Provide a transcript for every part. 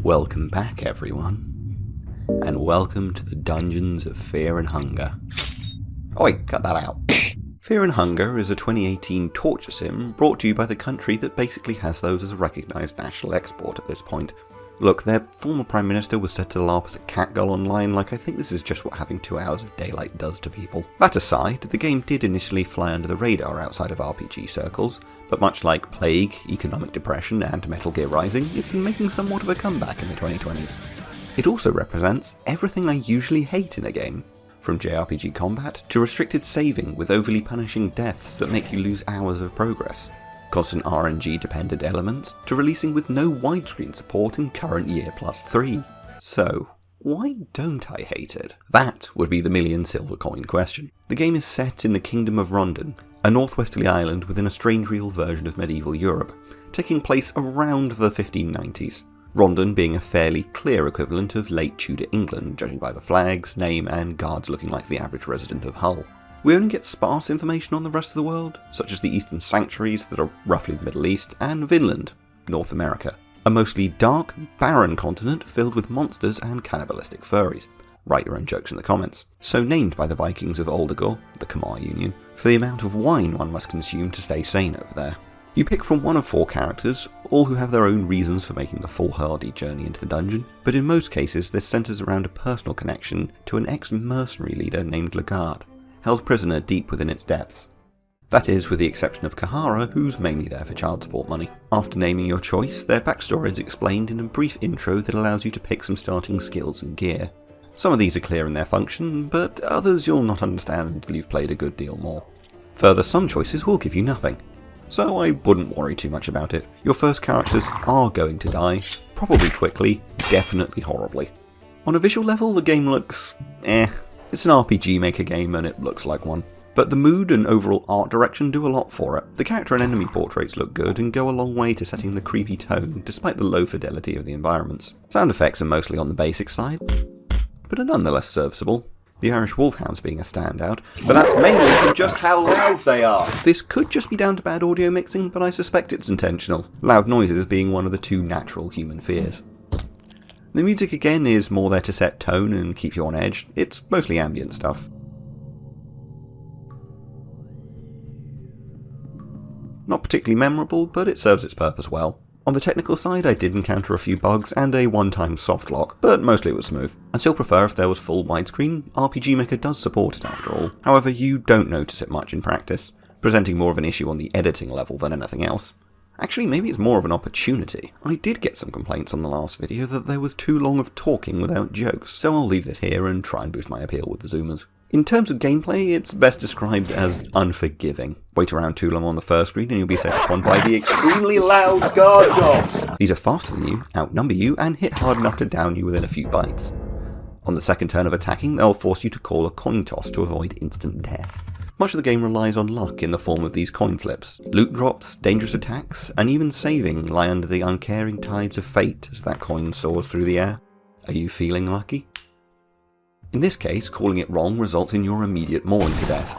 Welcome back, everyone, and welcome to the Dungeons of Fear and Hunger. Oh wait, cut that out. Fear and Hunger is a 2018 torture sim brought to you by the country that basically has those as a recognised national export at this point. Look, their former Prime Minister was said to LARP as a catgirl online, like I think this is just what having 2 hours of daylight does to people. That aside, the game did initially fly under the radar outside of RPG circles, but much like Plague, Economic Depression and Metal Gear Rising, it's been making somewhat of a comeback in the 2020s. It also represents everything I usually hate in a game, from JRPG combat to restricted saving with overly punishing deaths that make you lose hours of progress. Constant RNG dependent elements, to releasing with no widescreen support in current year +3. So, why don't I hate it? That would be the million silver coin question. The game is set in the Kingdom of Rondon, a northwesterly island within a strange real version of medieval Europe, taking place around the 1590s. Rondon being a fairly clear equivalent of late Tudor England, judging by the flags, name and guards looking like the average resident of Hull. We only get sparse information on the rest of the world, such as the eastern sanctuaries that are roughly the Middle East, and Vinland, North America, a mostly dark, barren continent filled with monsters and cannibalistic furries. Write your own jokes in the comments. So named by the Vikings of Oldagor, the Khmer Union, for the amount of wine one must consume to stay sane over there. You pick from one of 4 characters, all who have their own reasons for making the foolhardy journey into the dungeon, but in most cases this centres around a personal connection to an ex-mercenary leader named Lagarde, held prisoner deep within its depths. That is, with the exception of Kahara, who's mainly there for child support money. After naming your choice, their backstory is explained in a brief intro that allows you to pick some starting skills and gear. Some of these are clear in their function, but others you'll not understand until you've played a good deal more. Further, some choices will give you nothing, so I wouldn't worry too much about it. Your first characters are going to die, probably quickly, definitely horribly. On a visual level, the game looks It's an RPG Maker game and it looks like one. But the mood and overall art direction do a lot for it. The character and enemy portraits look good and go a long way to setting the creepy tone, despite the low fidelity of the environments. Sound effects are mostly on the basic side, but are nonetheless serviceable. The Irish Wolfhounds being a standout, but that's mainly from just how loud they are. This could just be down to bad audio mixing, but I suspect it's intentional, loud noises being one of the 2 natural human fears. The music again is more there to set tone and keep you on edge. It's mostly ambient stuff. Not particularly memorable, but it serves its purpose well. On the technical side, I did encounter a few bugs and a one-time soft lock, but mostly it was smooth. I still prefer if there was full widescreen. RPG Maker does support it after all. However, you don't notice it much in practice, presenting more of an issue on the editing level than anything else. Actually, maybe it's more of an opportunity. I did get some complaints on the last video that there was too long of talking without jokes, so I'll leave this here and try and boost my appeal with the zoomers. In terms of gameplay, it's best described as unforgiving. Wait around too long on the first screen and you'll be set upon by the extremely loud guard dogs! These are faster than you, outnumber you, and hit hard enough to down you within a few bites. On the second turn of attacking, they'll force you to call a coin toss to avoid instant death. Much of the game relies on luck in the form of these coin flips. Loot drops, dangerous attacks, and even saving lie under the uncaring tides of fate as that coin soars through the air. Are you feeling lucky? In this case, calling it wrong results in your immediate mauling to death.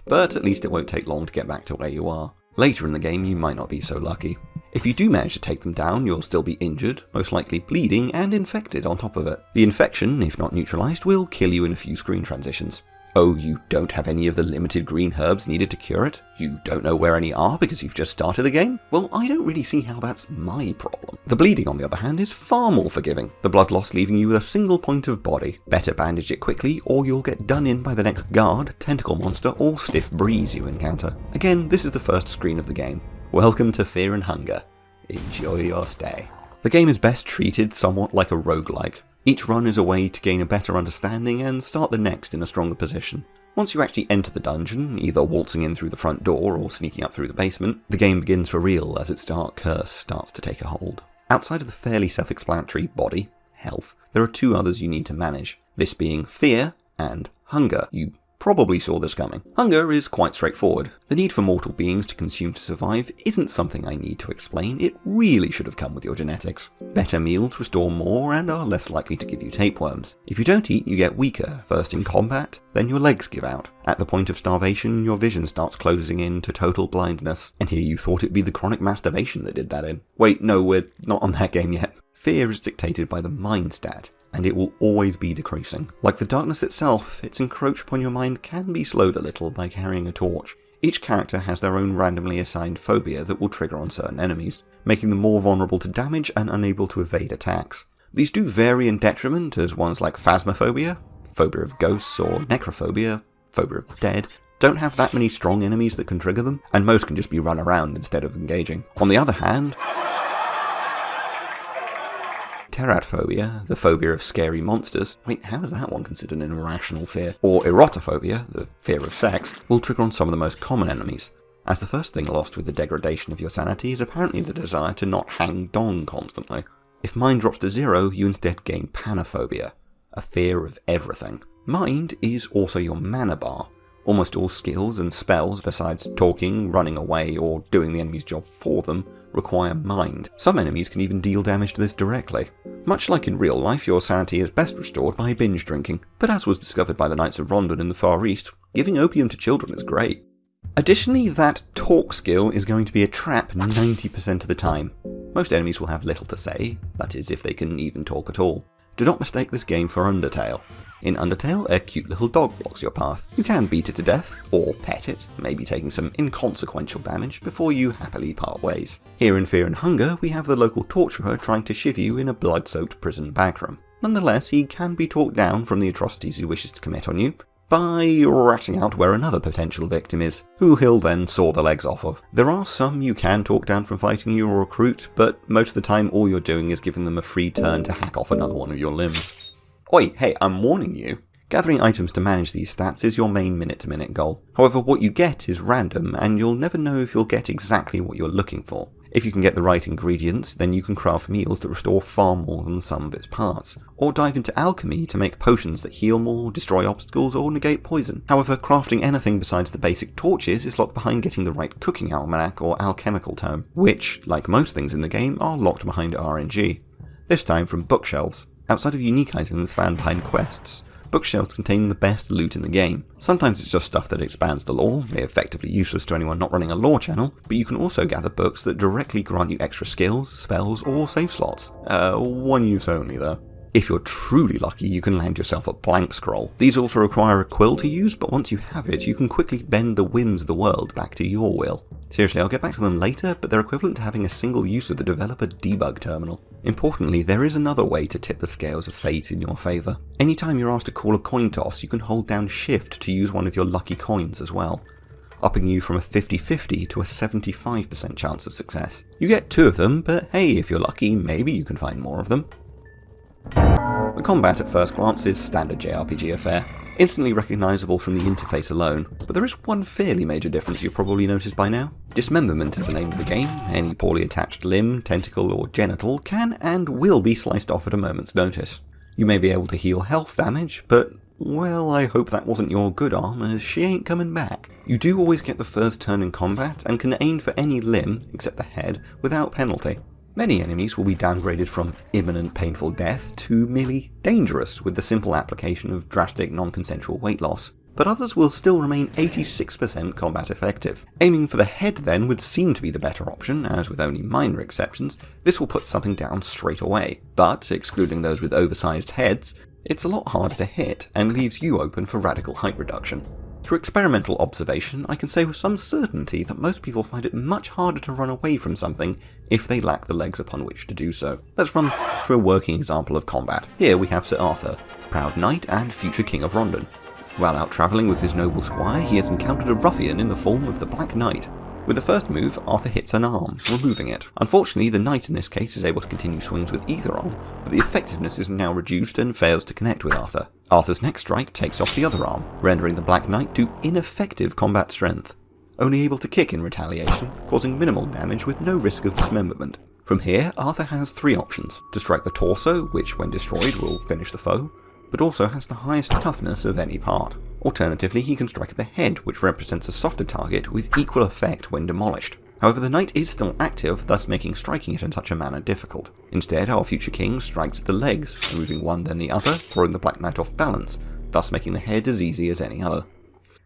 But at least it won't take long to get back to where you are. Later in the game you might not be so lucky. If you do manage to take them down, you'll still be injured, most likely bleeding, and infected on top of it. The infection, if not neutralised, will kill you in a few screen transitions. Oh, you don't have any of the limited green herbs needed to cure it? You don't know where any are because you've just started the game? Well, I don't really see how that's my problem. The bleeding, on the other hand, is far more forgiving, the blood loss leaving you with a single point of body. Better bandage it quickly, or you'll get done in by the next guard, tentacle monster, or stiff breeze you encounter. Again, this is the first screen of the game. Welcome to Fear and Hunger. Enjoy your stay. The game is best treated somewhat like a roguelike. Each run is a way to gain a better understanding and start the next in a stronger position. Once you actually enter the dungeon, either waltzing in through the front door or sneaking up through the basement, the game begins for real as its dark curse starts to take a hold. Outside of the fairly self-explanatory body, health, there are 2 others you need to manage, this being fear and hunger. You probably saw this coming. Hunger is quite straightforward. The need for mortal beings to consume to survive isn't something I need to explain, it really should have come with your genetics. Better meals restore more and are less likely to give you tapeworms. If you don't eat, you get weaker, first in combat, then your legs give out. At the point of starvation, your vision starts closing in to total blindness. And here you thought it'd be the chronic masturbation that did that in. Wait, no, we're not on that game yet. Fear is dictated by the mind stat, and it will always be decreasing. Like the darkness itself, its encroach upon your mind can be slowed a little by carrying a torch. Each character has their own randomly assigned phobia that will trigger on certain enemies, making them more vulnerable to damage and unable to evade attacks. These do vary in detriment, as ones like phasmophobia, phobia of ghosts, or necrophobia, phobia of the dead, don't have that many strong enemies that can trigger them, and most can just be run around instead of engaging. On the other hand, teratophobia, the phobia of scary monsters, wait, how is that one considered an irrational fear? Or erotophobia, the fear of sex, will trigger on some of the most common enemies, as the first thing lost with the degradation of your sanity is apparently the desire to not hang dong constantly. If mind drops to 0, you instead gain panophobia, a fear of everything. Mind is also your mana bar. Almost all skills and spells, besides talking, running away, or doing the enemy's job for them, require mind. Some enemies can even deal damage to this directly. Much like in real life, your sanity is best restored by binge drinking, but as was discovered by the Knights of Rondon in the Far East, giving opium to children is great. Additionally, that talk skill is going to be a trap 90% of the time. Most enemies will have little to say, that is if they can even talk at all. Do not mistake this game for Undertale. In Undertale, a cute little dog blocks your path. You can beat it to death, or pet it, maybe taking some inconsequential damage before you happily part ways. Here in Fear and Hunger, we have the local torturer trying to shiv you in a blood-soaked prison backroom. Nonetheless, he can be talked down from the atrocities he wishes to commit on you by ratting out where another potential victim is, who he'll then saw the legs off of. There are some you can talk down from fighting you or recruit, but most of the time all you're doing is giving them a free turn to hack off another one of your limbs. Oi, hey, I'm warning you. Gathering items to manage these stats is your main minute-to-minute goal. However, what you get is random, and you'll never know if you'll get exactly what you're looking for. If you can get the right ingredients, then you can craft meals that restore far more than the sum of its parts, or dive into alchemy to make potions that heal more, destroy obstacles, or negate poison. However, crafting anything besides the basic torches is locked behind getting the right cooking almanac or alchemical tome, which, like most things in the game, are locked behind RNG. This time from bookshelves. Outside of unique items found behind quests, bookshelves contain the best loot in the game. Sometimes it's just stuff that expands the lore, effectively useless to anyone not running a lore channel, but you can also gather books that directly grant you extra skills, spells, or save slots. One use only though. If you're truly lucky, you can land yourself a blank scroll. These also require a quill to use, but once you have it, you can quickly bend the whims of the world back to your will. Seriously, I'll get back to them later, but they're equivalent to having a single use of the developer debug terminal. Importantly, there is another way to tip the scales of fate in your favour. Anytime you're asked to call a coin toss, you can hold down Shift to use one of your lucky coins as well, upping you from a 50-50 to a 75% chance of success. You get 2 of them, but hey, if you're lucky, maybe you can find more of them. The combat at first glance is standard JRPG affair, instantly recognisable from the interface alone, but there is one fairly major difference you've probably noticed by now. Dismemberment is the name of the game. Any poorly attached limb, tentacle or genital can and will be sliced off at a moment's notice. You may be able to heal health damage, but well, I hope that wasn't your good arm, as she ain't coming back. You do always get the first turn in combat, and can aim for any limb, except the head, without penalty. Many enemies will be downgraded from imminent painful death to merely dangerous with the simple application of drastic non-consensual weight loss, but others will still remain 86% combat effective. Aiming for the head then would seem to be the better option, as with only minor exceptions, this will put something down straight away, but excluding those with oversized heads, it's a lot harder to hit and leaves you open for radical height reduction. Through experimental observation, I can say with some certainty that most people find it much harder to run away from something if they lack the legs upon which to do so. Let's run through a working example of combat. Here we have Sir Arthur, proud knight and future king of Rondon. While out travelling with his noble squire, he has encountered a ruffian in the form of the Black Knight. With the first move, Arthur hits an arm, removing it. Unfortunately, the knight in this case is able to continue swings with either arm, but the effectiveness is now reduced and fails to connect with Arthur. Arthur's next strike takes off the other arm, rendering the Black Knight to ineffective combat strength, only able to kick in retaliation, causing minimal damage with no risk of dismemberment. From here, Arthur has 3 options: to strike the torso, which when destroyed will finish the foe, but also has the highest toughness of any part, Alternatively, he can strike at the head, which represents a softer target with equal effect when demolished. However, the knight is still active, thus making striking it in such a manner difficult. Instead, our future king strikes at the legs, removing one then the other, throwing the Black Knight off balance, thus making the head as easy as any other.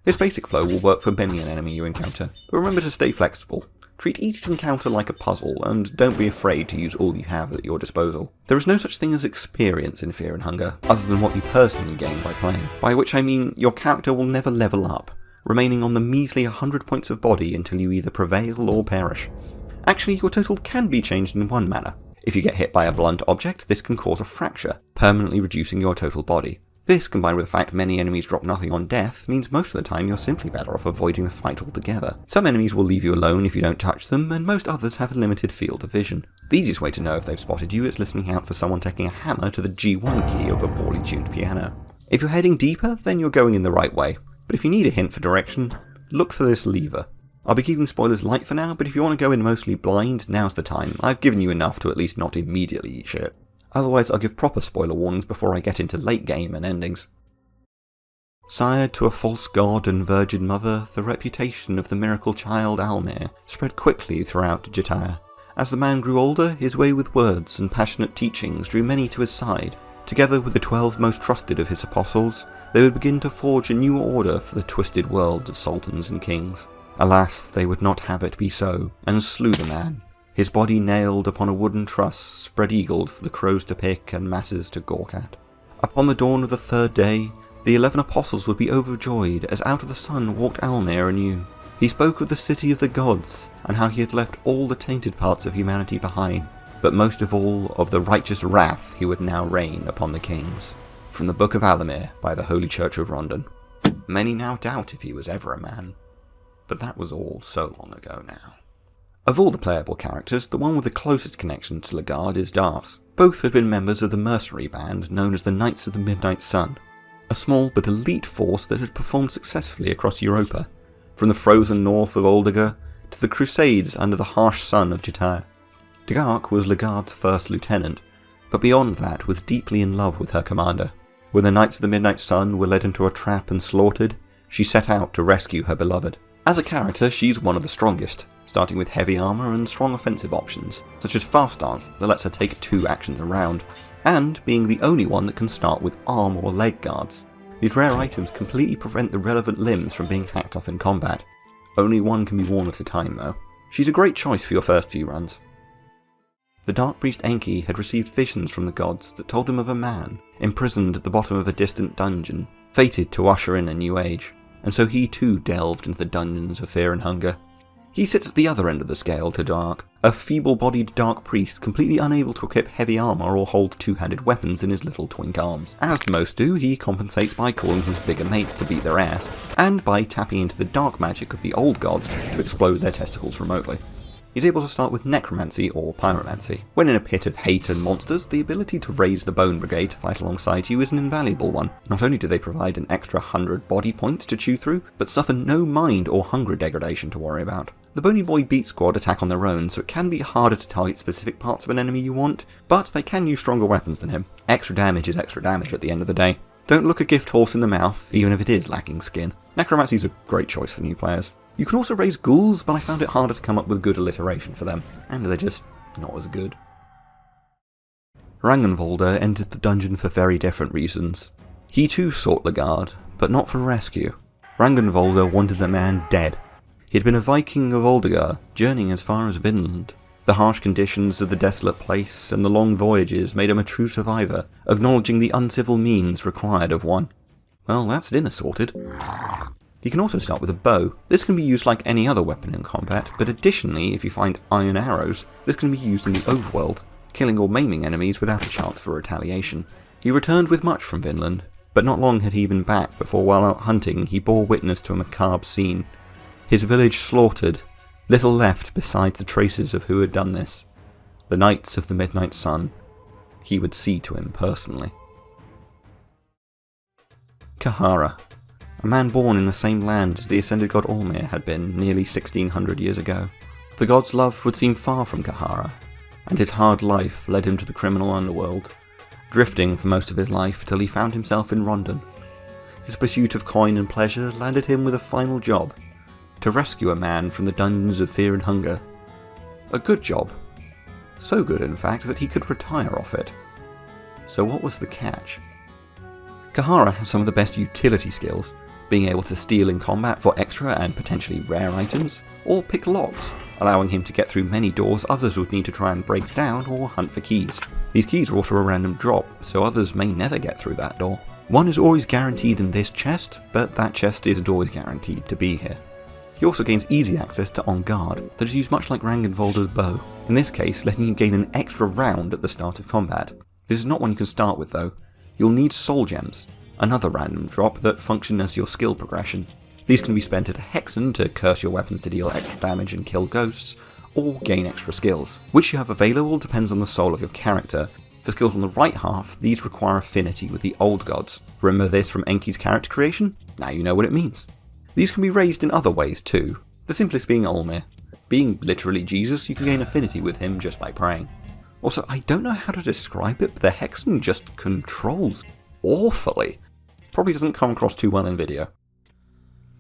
This basic flow will work for many an enemy you encounter, but remember to stay flexible. Treat each encounter like a puzzle, and don't be afraid to use all you have at your disposal. There is no such thing as experience in Fear and Hunger, other than what you personally gain by playing, by which I mean your character will never level up, remaining on the measly 100 points of body until you either prevail or perish. Actually, your total can be changed in one manner. If you get hit by a blunt object, this can cause a fracture, permanently reducing your total body. This, combined with the fact many enemies drop nothing on death, means most of the time you're simply better off avoiding the fight altogether. Some enemies will leave you alone if you don't touch them, and most others have a limited field of vision. The easiest way to know if they've spotted you is listening out for someone taking a hammer to the G1 key of a poorly tuned piano. If you're heading deeper, then you're going in the right way, but if you need a hint for direction, look for this lever. I'll be keeping spoilers light for now, but if you want to go in mostly blind, now's the time. I've given you enough to at least not immediately eat shit. Otherwise, I'll give proper spoiler warnings before I get into late game and endings. Sired to a false god and virgin mother, the reputation of the miracle child Almir spread quickly throughout Jataya. As the man grew older, his way with words and passionate teachings drew many to his side. Together with the 12 most trusted of his apostles, they would begin to forge a new order for the twisted world of sultans and kings. Alas, they would not have it be so, and slew the man, his body nailed upon a wooden truss, spread-eagled for the crows to pick and masses to gawk at. Upon the dawn of the third day, the 11 apostles would be overjoyed as out of the sun walked Almir anew. He spoke of the city of the gods, and how he had left all the tainted parts of humanity behind, but most of all of the righteous wrath he would now rain upon the kings. From the Book of Alamir by the Holy Church of Rondon. Many now doubt if he was ever a man, but that was all so long ago now. Of all the playable characters, the one with the closest connection to Lagarde is Dars. Both had been members of the mercenary band known as the Knights of the Midnight Sun, a small but elite force that had performed successfully across Europa, from the frozen north of Oldegar to the Crusades under the harsh sun of Jataya. Devalk was Lagarde's first lieutenant, but beyond that was deeply in love with her commander. When the Knights of the Midnight Sun were led into a trap and slaughtered, she set out to rescue her beloved. As a character, she's one of the strongest, starting with heavy armour and strong offensive options, such as fast dance that lets her take 2 actions a round, and being the only one that can start with arm or leg guards. These rare items completely prevent the relevant limbs from being hacked off in combat. Only one can be worn at a time though. She's a great choice for your first few runs. The Dark Priest Enki had received visions from the gods that told him of a man, imprisoned at the bottom of a distant dungeon, fated to usher in a new age, and so he too delved into the dungeons of Fear and Hunger. He sits at the other end of the scale to Dark, a feeble-bodied Dark Priest completely unable to equip heavy armour or hold 2-handed weapons in his little twink arms. As most do, he compensates by calling his bigger mates to beat their ass, and by tapping into the dark magic of the old gods to explode their testicles remotely. He's able to start with necromancy or pyromancy. When in a pit of hate and monsters, the ability to raise the Bone Brigade to fight alongside you is an invaluable one. Not only do they provide an extra 100 body points to chew through, but suffer no mind or hunger degradation to worry about. The Bony Boy Beat Squad attack on their own, so it can be harder to target specific parts of an enemy you want, but they can use stronger weapons than him. Extra damage is extra damage at the end of the day. Don't look a gift horse in the mouth, even if it is lacking skin. Necromancy is a great choice for new players. You can also raise ghouls, but I found it harder to come up with good alliteration for them, and they're just not as good. Rangenwalder entered the dungeon for very different reasons. He too sought Lagarde, but not for rescue. Rangenwalder wanted the man dead. He had been a Viking of Oldegar, journeying as far as Vinland. The harsh conditions of the desolate place and the long voyages made him a true survivor, acknowledging the uncivil means required of one. Well, that's dinner sorted. You can also start with a bow. This can be used like any other weapon in combat, but additionally, if you find iron arrows, this can be used in the overworld, killing or maiming enemies without a chance for retaliation. He returned with much from Vinland, but not long had he been back before, while out hunting, he bore witness to a macabre scene. His village slaughtered, little left besides the traces of who had done this. The Knights of the Midnight Sun. He would see to him personally. Kahara. A man born in the same land as the ascended god Almir had been nearly 1600 years ago. The god's love would seem far from Kahara, and his hard life led him to the criminal underworld, drifting for most of his life till he found himself in Rondon. His pursuit of coin and pleasure landed him with a final job: to rescue a man from the dungeons of fear and hunger. A good job. So good, in fact, that he could retire off it. So what was the catch? Kahara has some of the best utility skills, being able to steal in combat for extra and potentially rare items, or pick locks, allowing him to get through many doors others would need to try and break down or hunt for keys. These keys are also a random drop, so others may never get through that door. One is always guaranteed in this chest, but that chest isn't always guaranteed to be here. He also gains easy access to On Guard, that is used much like Rangenwalder's bow, in this case letting you gain an extra round at the start of combat. This is not one you can start with though. You'll need soul gems, another random drop that function as your skill progression. These can be spent at a hexen to curse your weapons to deal extra damage and kill ghosts, or gain extra skills. Which you have available depends on the soul of your character. For skills on the right half, these require affinity with the old gods. Remember this from Enki's character creation? Now you know what it means. These can be raised in other ways too, the simplest being Olmir. Being literally Jesus, you can gain affinity with him just by praying. Also, I don't know how to describe it, but the hexen just controls awfully. Probably doesn't come across too well in video.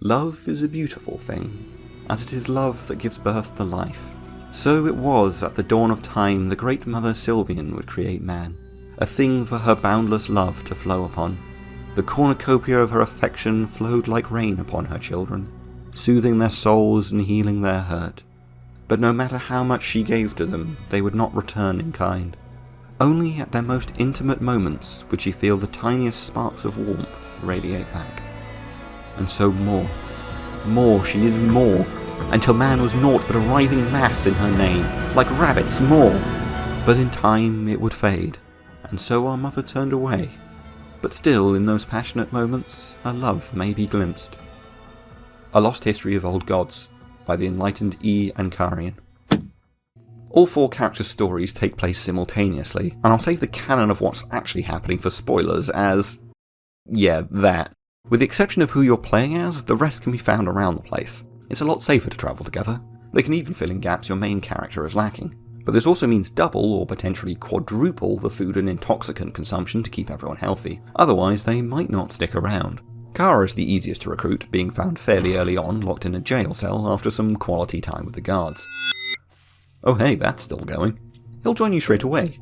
Love is a beautiful thing, as it is love that gives birth to life. So it was at the dawn of time the great mother Sylvian would create man, a thing for her boundless love to flow upon. The cornucopia of her affection flowed like rain upon her children, soothing their souls and healing their hurt. But no matter how much she gave to them, they would not return in kind. Only at their most intimate moments would she feel the tiniest sparks of warmth radiate back. And so more, she needed more, until man was naught but a writhing mass in her name, like rabbits, more. But in time it would fade, and so our mother turned away. But still, in those passionate moments, her love may be glimpsed. A Lost History of Old Gods, by the enlightened E. Ankarian. All 4 character stories take place simultaneously, and I'll save the canon of what's actually happening for spoilers as... yeah, that. With the exception of who you're playing as, the rest can be found around the place. It's a lot safer to travel together. They can even fill in gaps your main character is lacking. But this also means double or potentially quadruple the food and intoxicant consumption to keep everyone healthy. Otherwise, they might not stick around. Kara is the easiest to recruit, being found fairly early on locked in a jail cell after some quality time with the guards. Oh hey, that's still going. He'll join you straight away.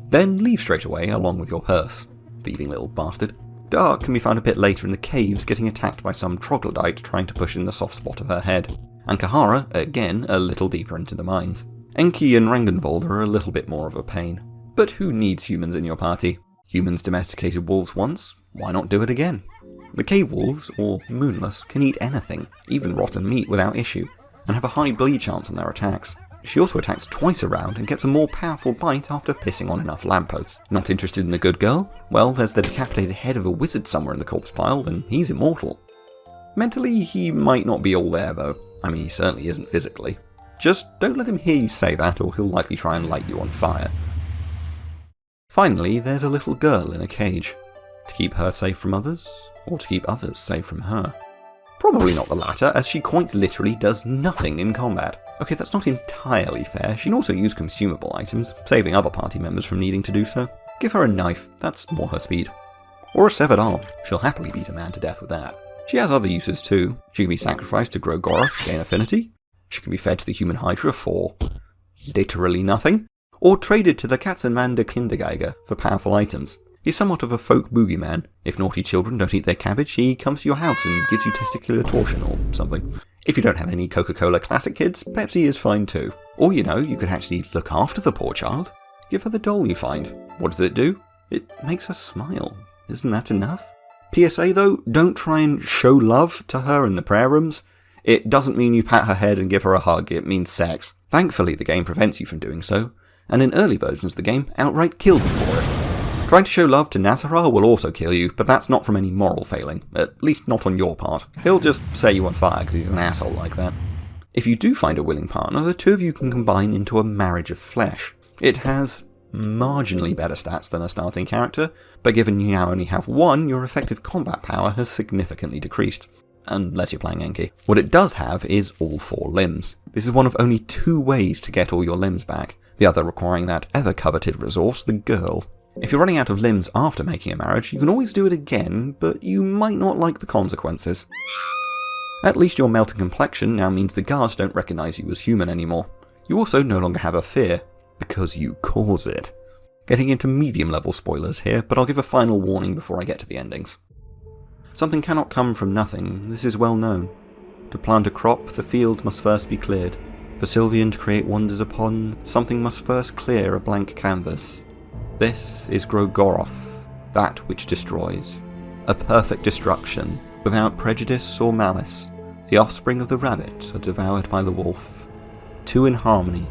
Then leave straight away along with your purse. Thieving little bastard. Dark can be found a bit later in the caves, getting attacked by some troglodyte trying to push in the soft spot of her head. And Kahara, again, a little deeper into the mines. Enki and Rangenwalder are a little bit more of a pain. But who needs humans in your party? Humans domesticated wolves once, why not do it again? The cave wolves, or moonless, can eat anything, even rotten meat without issue, and have a high bleed chance on their attacks. She also attacks twice a round and gets a more powerful bite after pissing on enough lampposts. Not interested in the good girl? Well, there's the decapitated head of a wizard somewhere in the corpse pile, and he's immortal. Mentally, he might not be all there though. I mean, he certainly isn't physically. Just don't let him hear you say that, or he'll likely try and light you on fire. Finally, there's a little girl in a cage. To keep her safe from others, or to keep others safe from her? Probably not the latter, as she quite literally does nothing in combat. Okay, that's not entirely fair. She can also use consumable items, saving other party members from needing to do so. Give her a knife, that's more her speed. Or a severed arm, she'll happily beat a man to death with that. She has other uses too. She can be sacrificed to grow Goroth to gain affinity. She can be fed to the human Hydra for literally nothing. Or traded to the Katzenmander Kindergeiger for powerful items. He's somewhat of a folk boogeyman. If naughty children don't eat their cabbage, he comes to your house and gives you testicular torsion or something. If you don't have any Coca-Cola Classic kids, Pepsi is fine too. Or you know, you could actually look after the poor child. Give her the doll you find. What does it do? It makes her smile. Isn't that enough? PSA though, don't try and show love to her in the prayer rooms. It doesn't mean you pat her head and give her a hug, it means sex. Thankfully the game prevents you from doing so, and in early versions of the game, outright killed you for it. Trying to show love to Nazarah will also kill you, but that's not from any moral failing, at least not on your part. He'll just set you on fire because he's an asshole like that. If you do find a willing partner, the two of you can combine into a marriage of flesh. It has marginally better stats than a starting character, but given you now only have one, your effective combat power has significantly decreased. Unless you're playing Enki. What it does have is all 4 limbs. This is one of only 2 ways to get all your limbs back, the other requiring that ever-coveted resource, the girl. If you're running out of limbs after making a marriage, you can always do it again, but you might not like the consequences. At least your melting complexion now means the guards don't recognise you as human anymore. You also no longer have a fear, because you cause it. Getting into medium level spoilers here, but I'll give a final warning before I get to the endings. Something cannot come from nothing, this is well known. To plant a crop, the field must first be cleared. For Sylvian to create wonders upon, something must first clear a blank canvas. This is Grogoroth, that which destroys. A perfect destruction, without prejudice or malice. The offspring of the rabbit are devoured by the wolf. Two in harmony,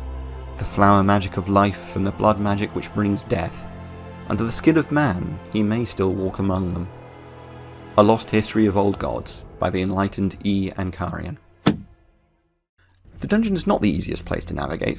the flower magic of life and the blood magic which brings death. Under the skin of man, he may still walk among them. A Lost History of Old Gods, by the enlightened E. Ankarian. The dungeon is not the easiest place to navigate.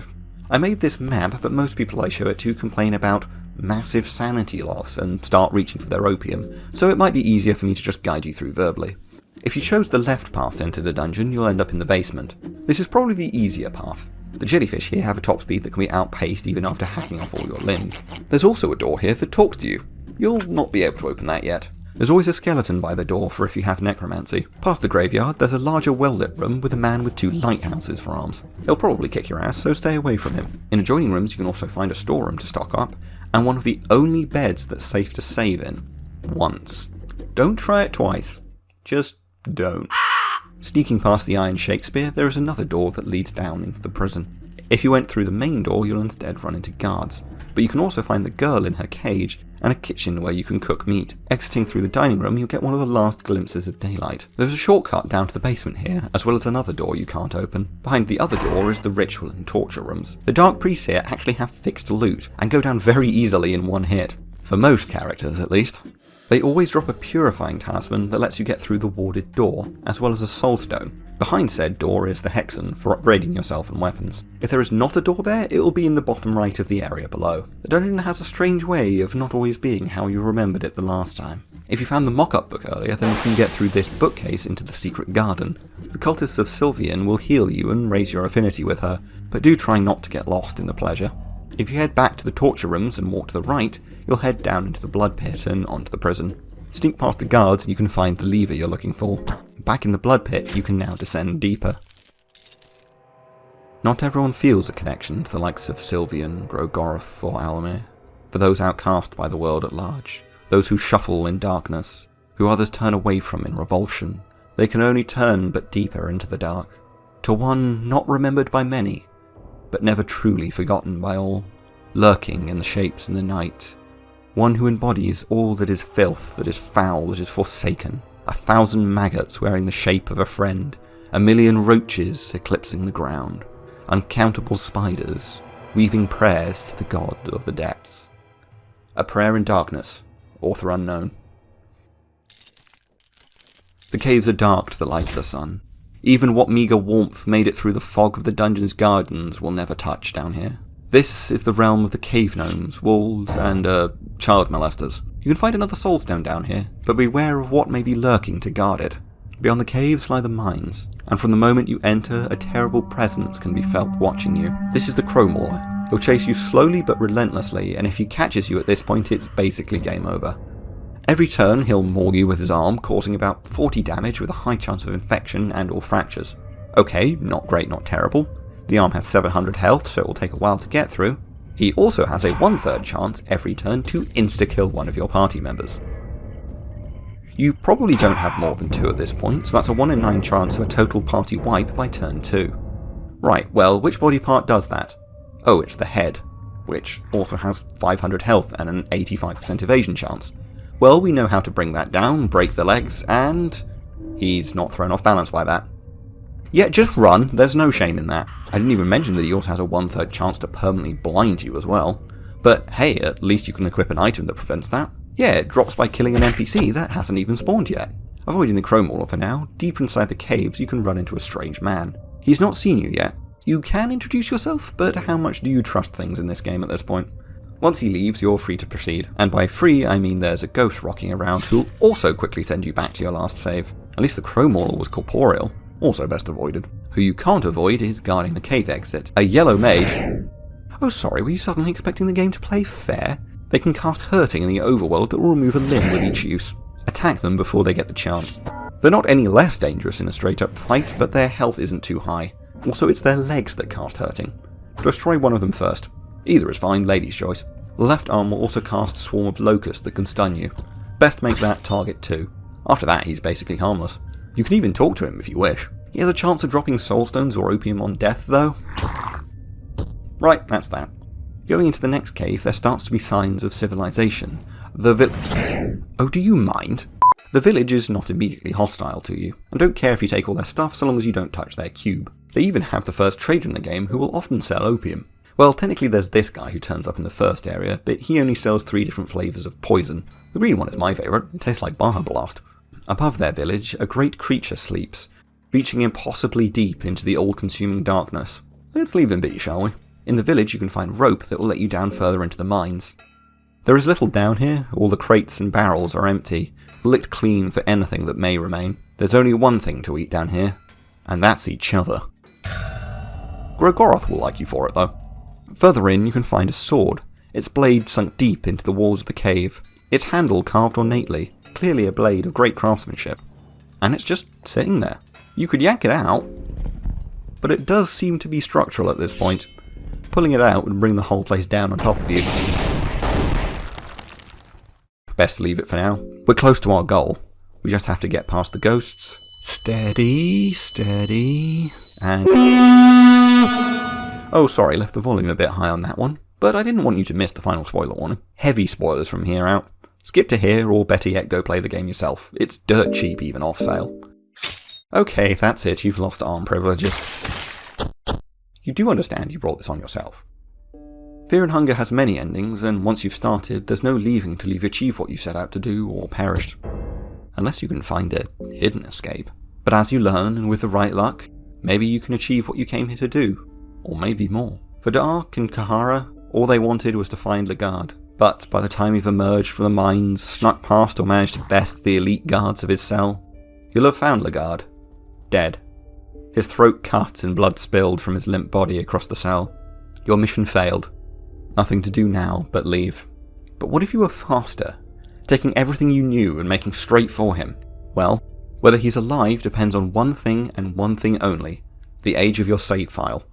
I made this map, but most people I show it to complain about massive sanity loss and start reaching for their opium, so it might be easier for me to just guide you through verbally. If you chose the left path to enter the dungeon, you'll end up in the basement. This is probably the easier path. The jellyfish here have a top speed that can be outpaced even after hacking off all your limbs. There's also a door here that talks to you. You'll not be able to open that yet. There's always a skeleton by the door for if you have necromancy. Past the graveyard, there's a larger well-lit room with a man with 2 lighthouses for arms. He'll probably kick your ass, so stay away from him. In adjoining rooms, you can also find a storeroom to stock up, and one of the only beds that's safe to save in. Once. Don't try it twice. Just don't. Sneaking past the Iron Shakespeare, there is another door that leads down into the prison. If you went through the main door, you'll instead run into guards, but you can also find the girl in her cage, and a kitchen where you can cook meat. Exiting through the dining room, you'll get one of the last glimpses of daylight. There's a shortcut down to the basement here, as well as another door you can't open. Behind the other door is the ritual and torture rooms. The dark priests here actually have fixed loot, and go down very easily in one hit. For most characters, at least. They always drop a purifying talisman that lets you get through the warded door, as well as a soulstone. Behind said door is the hexen for upgrading yourself and weapons. If there is not a door there, it will be in the bottom right of the area below. The dungeon has a strange way of not always being how you remembered it the last time. If you found the mock-up book earlier, then you can get through this bookcase into the secret garden. The cultists of Sylvian will heal you and raise your affinity with her, but do try not to get lost in the pleasure. If you head back to the torture rooms and walk to the right, you'll head down into the blood pit and onto the prison. Sneak past the guards and you can find the lever you're looking for. Back in the blood pit, you can now descend deeper. Not everyone feels a connection to the likes of Sylvian, Grogoroth or Almir. For those outcast by the world at large, those who shuffle in darkness, who others turn away from in revulsion, they can only turn but deeper into the dark. To one not remembered by many, but never truly forgotten by all, lurking in the shapes in the night. One who embodies all that is filth, that is foul, that is forsaken. 1,000 maggots wearing the shape of a friend, 1,000,000 roaches eclipsing the ground, uncountable spiders weaving prayers to the god of the depths. A Prayer in Darkness, author unknown. The caves are dark to the light of the sun. Even what meagre warmth made it through the fog of the dungeon's gardens will never touch down here. This is the realm of the cave gnomes, wolves, and, child molesters. You can find another soulstone down here, but beware of what may be lurking to guard it. Beyond the caves lie the mines, and from the moment you enter, a terrible presence can be felt watching you. This is the Crowmauler. He'll chase you slowly but relentlessly, and if he catches you at this point, it's basically game over. Every turn, he'll maul you with his arm, causing about 40 damage with a high chance of infection and or fractures. Okay, not great, not terrible. The arm has 700 health, so it will take a while to get through. He also has a 1/3 chance every turn to insta-kill one of your party members. You probably don't have more than 2 at this point, so that's a 1 in 9 chance of a total party wipe by turn 2. Right, well, which body part does that? Oh, it's the head, which also has 500 health and an 85% evasion chance. Well, we know how to bring that down, break the legs, and he's not thrown off balance by that. Yeah, just run, there's no shame in that. I didn't even mention that he also has a 1/3 chance to permanently blind you as well. But hey, at least you can equip an item that prevents that. Yeah, it drops by killing an NPC that hasn't even spawned yet. Avoiding the Crowmauler for now, deep inside the caves you can run into a strange man. He's not seen you yet. You can introduce yourself, but how much do you trust things in this game at this point? Once he leaves, you're free to proceed. And by free, I mean there's a ghost rocking around who'll also quickly send you back to your last save. At least the Crowmauler was corporeal. Also best avoided. Who you can't avoid is guarding the cave exit. A yellow mage... Oh sorry, were you suddenly expecting the game to play fair? They can cast Hurting in the overworld that will remove a limb with each use. Attack them before they get the chance. They're not any less dangerous in a straight up fight, but their health isn't too high. Also, it's their legs that cast Hurting. Destroy one of them first. Either is fine, lady's choice. Left arm will also cast Swarm of Locusts that can stun you. Best make that target 2. After that, he's basically harmless. You can even talk to him if you wish. He has a chance of dropping soulstones or opium on death, though. Right, that's that. Going into the next cave, there starts to be signs of civilization. The village. Oh, do you mind? The village is not immediately hostile to you, and don't care if you take all their stuff so long as you don't touch their cube. They even have the first trader in the game who will often sell opium. Well, technically there's this guy who turns up in the first area, but he only sells 3 different flavours of poison. The green one is my favourite, it tastes like Baja Blast. Above their village, a great creature sleeps, reaching impossibly deep into the all-consuming darkness. Let's leave him be, shall we? In the village you can find rope that will let you down further into the mines. There is little down here, all the crates and barrels are empty, licked clean for anything that may remain. There's only one thing to eat down here, and that's each other. Grogoroth will like you for it though. Further in you can find a sword, its blade sunk deep into the walls of the cave, its handle carved ornately, clearly a blade of great craftsmanship. And it's just sitting there. You could yank it out, but it does seem to be structural at this point. Pulling it out would bring the whole place down on top of you. Best to leave it for now. We're close to our goal. We just have to get past the ghosts. Steady, steady, and... Oh, sorry, left the volume a bit high on that one. But I didn't want you to miss the final spoiler warning. Heavy spoilers from here out. Skip to here, or better yet, go play the game yourself. It's dirt cheap even off sale. Okay, that's it, you've lost arm privileges. You do understand you brought this on yourself. Fear and Hunger has many endings, and once you've started, there's no leaving till you've achieved what you set out to do or perished. Unless you can find a hidden escape. But as you learn, and with the right luck, maybe you can achieve what you came here to do. Or maybe more. For Devalk and Kahara, all they wanted was to find Le'garde. But by the time you've emerged from the mines, snuck past or managed to best the elite guards of his cell, you'll have found Le'garde. Dead. His throat cut and blood spilled from his limp body across the cell. Your mission failed. Nothing to do now but leave. But what if you were faster? Taking everything you knew and making straight for him? Well, whether he's alive depends on one thing and one thing only. The age of your save file.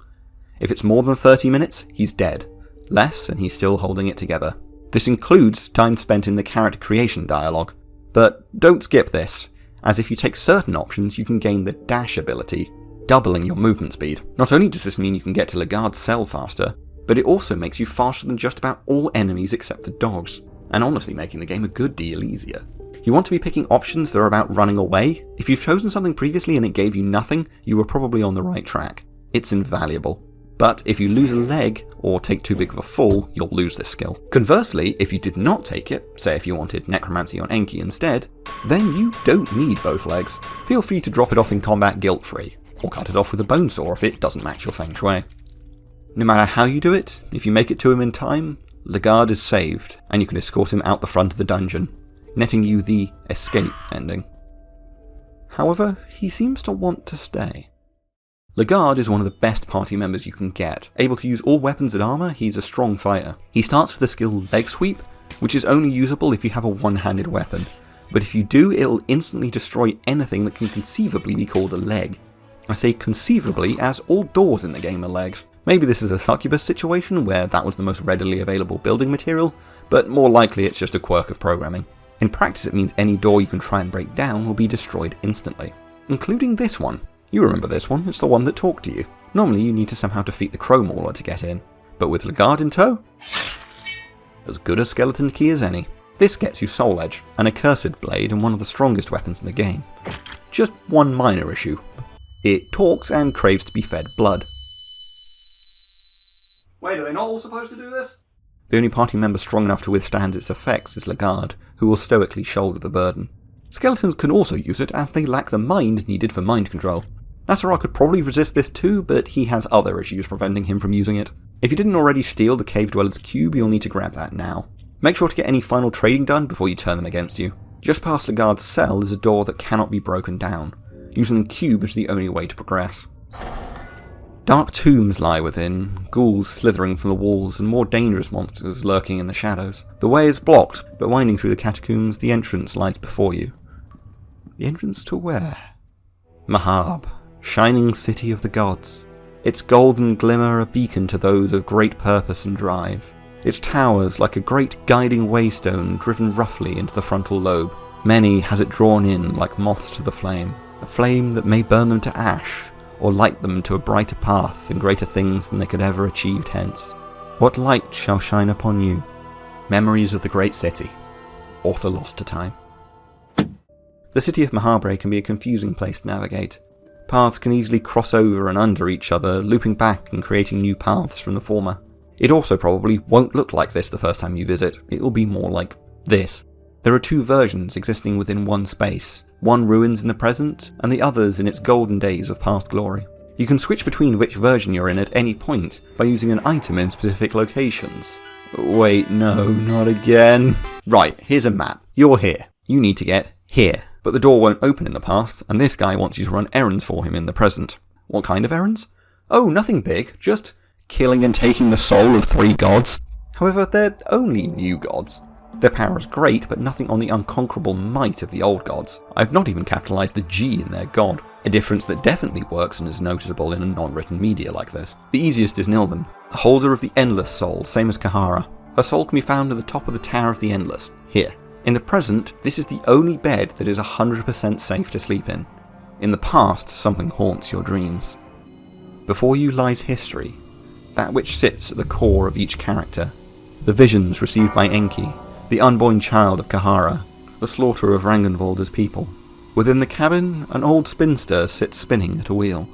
If it's more than 30 minutes, he's dead. Less, and he's still holding it together. This includes time spent in the character creation dialogue. But don't skip this, as if you take certain options you can gain the dash ability, doubling your movement speed. Not only does this mean you can get to Le'garde's cell faster, but it also makes you faster than just about all enemies except the dogs, and honestly making the game a good deal easier. You want to be picking options that are about running away? If you've chosen something previously and it gave you nothing, you were probably on the right track. It's invaluable. But if you lose a leg, or take too big of a fall, you'll lose this skill. Conversely, if you did not take it, say if you wanted Necromancy on Enki instead, then you don't need both legs. Feel free to drop it off in combat guilt-free, or cut it off with a bone saw if it doesn't match your feng shui. No matter how you do it, if you make it to him in time, Le'garde is saved, and you can escort him out the front of the dungeon, netting you the escape ending. However, he seems to want to stay. Le'garde is one of the best party members you can get. Able to use all weapons and armour, he's a strong fighter. He starts with the skill Leg Sweep, which is only usable if you have a one-handed weapon, but if you do, it'll instantly destroy anything that can conceivably be called a leg. I say conceivably, as all doors in the game are legs. Maybe this is a succubus situation where that was the most readily available building material, but more likely it's just a quirk of programming. In practice it means any door you can try and break down will be destroyed instantly, including this one. You remember this one, it's the one that talked to you. Normally you need to somehow defeat the Crow Mauler to get in, but with Le'garde in tow, as good a skeleton key as any. This gets you Soul Edge, an accursed blade and one of the strongest weapons in the game. Just one minor issue. It talks and craves to be fed blood. Wait, are they not all supposed to do this? The only party member strong enough to withstand its effects is Le'garde, who will stoically shoulder the burden. Skeletons can also use it as they lack the mind needed for mind control. Nas'Ara could probably resist this too, but he has other issues preventing him from using it. If you didn't already steal the Cave Dweller's cube, you'll need to grab that now. Make sure to get any final trading done before you turn them against you. Just past Le'garde's cell is a door that cannot be broken down. Using the cube is the only way to progress. Dark tombs lie within, ghouls slithering from the walls and more dangerous monsters lurking in the shadows. The way is blocked, but winding through the catacombs, the entrance lies before you. The entrance to where? Mahab, shining city of the gods. Its golden glimmer a beacon to those of great purpose and drive. Its towers like a great guiding waystone driven roughly into the frontal lobe. Many has it drawn in like moths to the flame, a flame that may burn them to ash, or light them to a brighter path and greater things than they could ever achieve hence. What light shall shine upon you? Memories of the great city. Author lost to time. The city of Mahabre can be a confusing place to navigate. Paths can easily cross over and under each other, looping back and creating new paths from the former. It also probably won't look like this the first time you visit, it will be more like this. There are two versions existing within one space, one ruins in the present, and the others in its golden days of past glory. You can switch between which version you're in at any point by using an item in specific locations. Wait, no, not again. Right, here's a map. You're here. You need to get here. But the door won't open in the past, and this guy wants you to run errands for him in the present. What kind of errands? Oh, nothing big, just killing and taking the soul of 3 gods. However, they're only new gods. Their power is great, but nothing on the unconquerable might of the old gods. I've not even capitalised the G in their god, a difference that definitely works and is noticeable in a non-written media like this. The easiest is Nilvan, a holder of the Endless Soul, same as Kahara. Her soul can be found at the top of the Tower of the Endless, here. In the present, this is the only bed that is 100% safe to sleep in. In the past, something haunts your dreams. Before you lies history, that which sits at the core of each character. The visions received by Enki, the unborn child of Kahara, the slaughter of Rangenwalder's people. Within the cabin, an old spinster sits spinning at a wheel.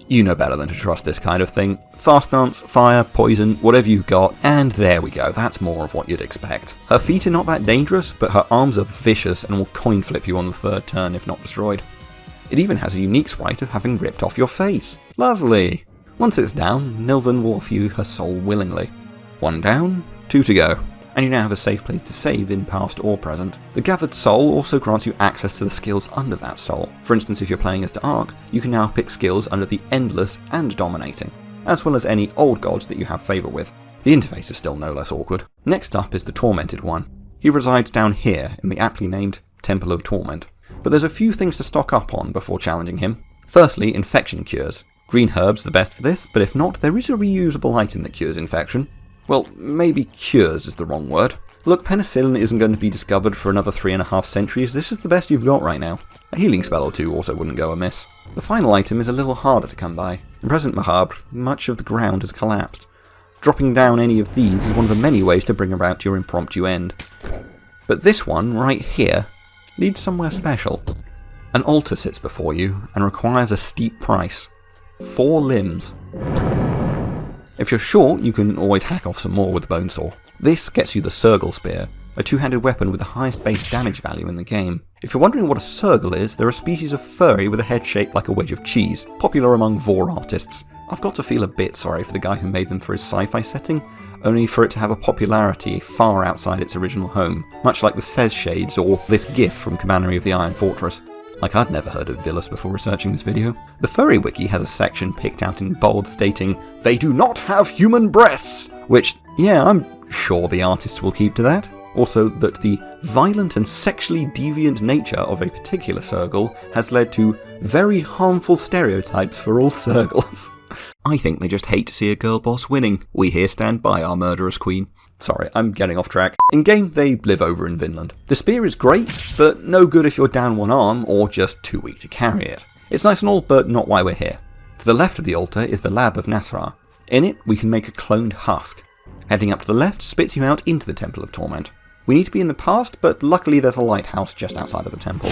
You know better than to trust this kind of thing. Fast dance, fire, poison, whatever you've got, and there we go, that's more of what you'd expect. Her feet are not that dangerous, but her arms are vicious and will coin flip you on the 3rd turn if not destroyed. It even has a unique sprite of having ripped off your face. Lovely! Once it's down, Nilvan will offer you her soul willingly. 1 down, 2 to go. And you now have a safe place to save in past or present. The gathered soul also grants you access to the skills under that soul. For instance, if you're playing as Devalk, you can now pick skills under the Endless and Dominating, as well as any old gods that you have favour with. The interface is still no less awkward. Next up is the Tormented one. He resides down here in the aptly named Temple of Torment. But there's a few things to stock up on before challenging him. Firstly, infection cures. Green herb's the best for this, but if not, there is a reusable item that cures infection. Well, maybe cures is the wrong word. Look, penicillin isn't going to be discovered for another 3.5 centuries, this is the best you've got right now. A healing spell or 2 also wouldn't go amiss. The final item is a little harder to come by. In present Mahabre, much of the ground has collapsed. Dropping down any of these is one of the many ways to bring about your impromptu end. But this one, right here, leads somewhere special. An altar sits before you and requires a steep price. 4 limbs. If you're short, you can always hack off some more with the bone saw. This gets you the Sergal Spear, a 2-handed weapon with the highest base damage value in the game. If you're wondering what a Sergal is, they're a species of furry with a head shaped like a wedge of cheese, popular among Vor artists. I've got to feel a bit sorry for the guy who made them for his sci-fi setting, only for it to have a popularity far outside its original home, much like the Fez Shades or this gif from Commandery of the Iron Fortress. Like I'd never heard of Villas before researching this video. The Furry Wiki has a section picked out in bold stating, "They do not have human breasts!" Which, yeah, I'm sure the artists will keep to that. Also, that the violent and sexually deviant nature of a particular Sergal has led to very harmful stereotypes for all Sergals. I think they just hate to see a girl boss winning. We here stand by our murderous queen. Sorry, I'm getting off track. In-game, they live over in Vinland. The spear is great, but no good if you're down 1 arm or just too weak to carry it. It's nice and all, but not why we're here. To the left of the altar is the Lab of Nasra. In it, we can make a cloned husk. Heading up to the left spits you out into the Temple of Torment. We need to be in the past, but luckily there's a lighthouse just outside of the temple.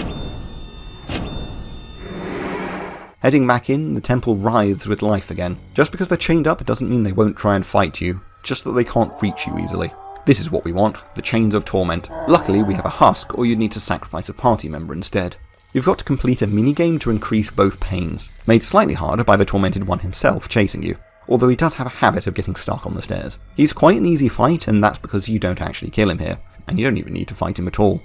Heading back in, the temple writhes with life again. Just because they're chained up doesn't mean they won't try and fight you, just that they can't reach you easily. This is what we want, the Chains of Torment. Luckily we have a husk, or you'd need to sacrifice a party member instead. You've got to complete a minigame to increase both pains, made slightly harder by the Tormented One himself chasing you, although he does have a habit of getting stuck on the stairs. He's quite an easy fight, and that's because you don't actually kill him here, and you don't even need to fight him at all.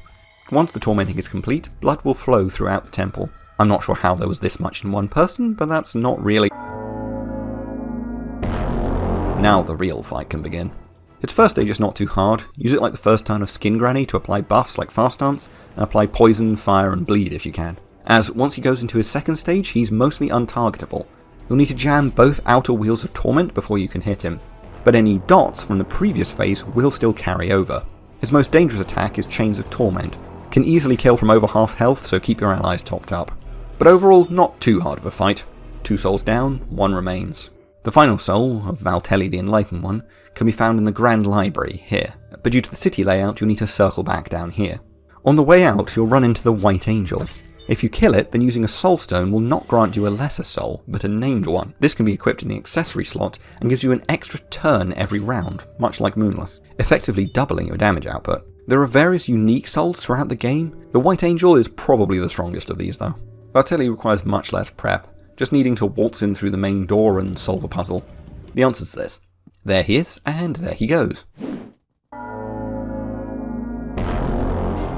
Once the tormenting is complete, blood will flow throughout the temple. I'm not sure how there was this much in one person, but that's not really... Now the real fight can begin. Its first stage is not too hard. Use it like the first turn of Skin Granny to apply buffs like Fast Dance, and apply Poison, Fire and Bleed if you can. As once he goes into his second stage, he's mostly untargetable. You'll need to jam both outer Wheels of Torment before you can hit him, but any dots from the previous phase will still carry over. His most dangerous attack is Chains of Torment. Can easily kill from over half health, so keep your allies topped up. But overall, not too hard of a fight. 2 souls down, 1 remains. The final soul, of Valtelli the Enlightened One, can be found in the Grand Library here, but due to the city layout you'll need to circle back down here. On the way out you'll run into the White Angel. If you kill it, then using a soul stone will not grant you a lesser soul, but a named one. This can be equipped in the accessory slot and gives you an extra turn every round, much like Moonless, effectively doubling your damage output. There are various unique souls throughout the game. The White Angel is probably the strongest of these though. Valtelli requires much less prep, just needing to waltz in through the main door and solve a puzzle. The answer's this. There he is, and there he goes.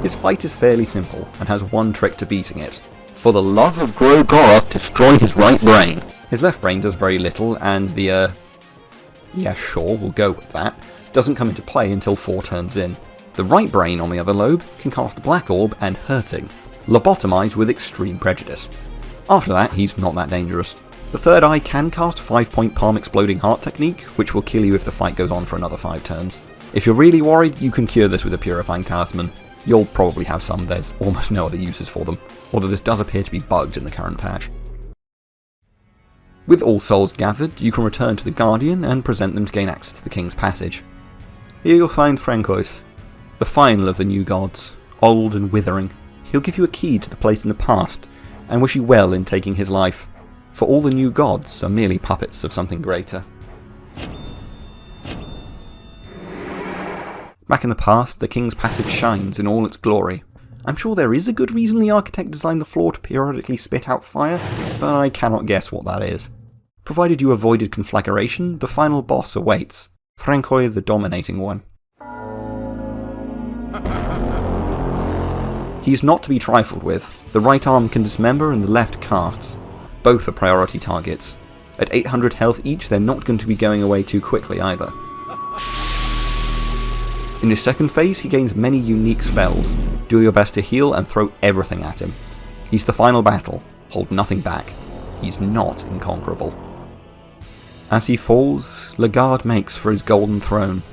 His fight is fairly simple, and has one trick to beating it. For the love of Grogoth, destroy his right brain. His left brain does very little, and the yeah sure, we'll go with that, doesn't come into play until 4 turns in. The right brain on the other lobe can cast Black Orb and Hurting, lobotomise with extreme prejudice. After that, he's not that dangerous. The third eye can cast 5-point Palm Exploding Heart technique, which will kill you if the fight goes on for another 5 turns. If you're really worried, you can cure this with a Purifying Talisman. You'll probably have some, there's almost no other uses for them, although this does appear to be bugged in the current patch. With all souls gathered, you can return to the Guardian and present them to gain access to the King's Passage. Here you'll find Francois, the final of the new gods, old and withering. He'll give you a key to the place in the past, and wish you well in taking his life, for all the new gods are merely puppets of something greater. Back in the past, the King's Passage shines in all its glory. I'm sure there is a good reason the architect designed the floor to periodically spit out fire, but I cannot guess what that is. Provided you avoided conflagration, the final boss awaits, Francois the Dominating One. He's not to be trifled with. The right arm can dismember and the left casts. Both are priority targets. At 800 health each, they're not going to be going away too quickly either. In his second phase, he gains many unique spells. Do your best to heal and throw everything at him. He's the final battle. Hold nothing back. He's not inconquerable. As he falls, Lagarde makes for his golden throne.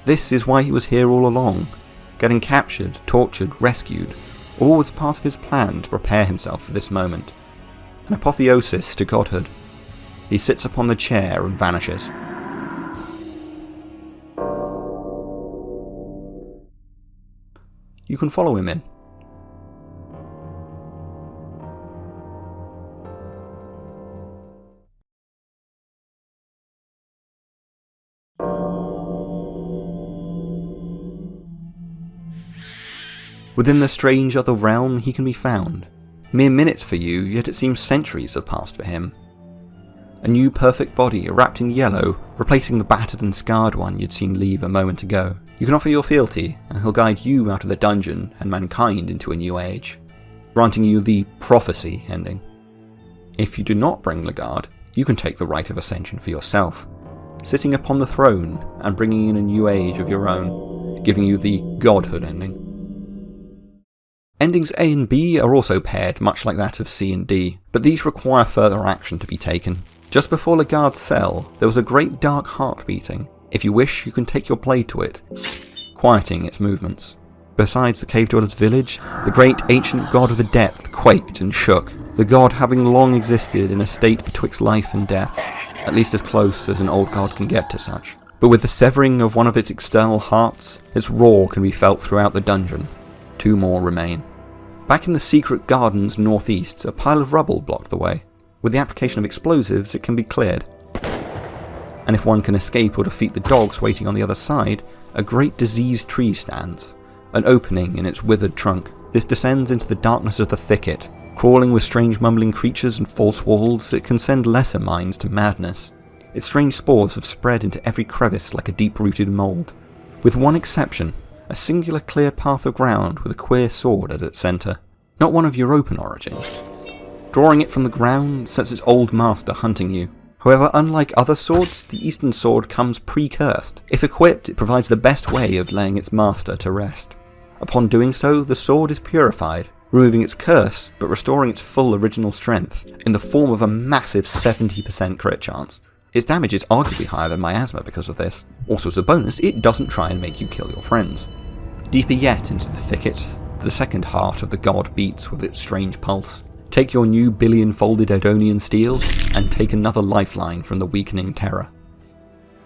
This is why he was here all along. Getting captured, tortured, rescued, all was part of his plan to prepare himself for this moment. An apotheosis to godhood. He sits upon the chair and vanishes. You can follow him in. Within the strange other realm he can be found. Mere minutes for you, yet it seems centuries have passed for him. A new perfect body wrapped in yellow, replacing the battered and scarred one you'd seen leave a moment ago. You can offer your fealty, and he'll guide you out of the dungeon and mankind into a new age, granting you the prophecy ending. If you do not bring Lagarde, you can take the right of ascension for yourself, sitting upon the throne and bringing in a new age of your own, giving you the godhood ending. Endings A and B are also paired, much like that of C and D, but these require further action to be taken. Just before Lagarde's cell, there was a great dark heart beating. If you wish, you can take your blade to it, quieting its movements. Besides the cave dweller's village, the great ancient god of the depth quaked and shook, the god having long existed in a state betwixt life and death, at least as close as an old god can get to such. But with the severing of one of its external hearts, its roar can be felt throughout the dungeon. 2 more remain. Back in the secret gardens northeast, a pile of rubble blocked the way. With the application of explosives, it can be cleared. And if one can escape or defeat the dogs waiting on the other side, a great diseased tree stands, an opening in its withered trunk. This descends into the darkness of the thicket. Crawling with strange mumbling creatures and false walls, it can send lesser minds to madness. Its strange spores have spread into every crevice like a deep-rooted mould. With one exception, a singular clear path of ground with a queer sword at its centre. Not one of your open origins. Drawing it from the ground sets its old master hunting you. However, unlike other swords, the Eastern Sword comes pre-cursed. If equipped, it provides the best way of laying its master to rest. Upon doing so, the sword is purified, removing its curse, but restoring its full original strength, in the form of a massive 70% crit chance. Its damage is arguably higher than Miasma because of this. Also as a bonus, it doesn't try and make you kill your friends. Deeper yet into the thicket, the second heart of the god beats with its strange pulse. Take your new billion-folded Edonian steel, and take another lifeline from the weakening terror.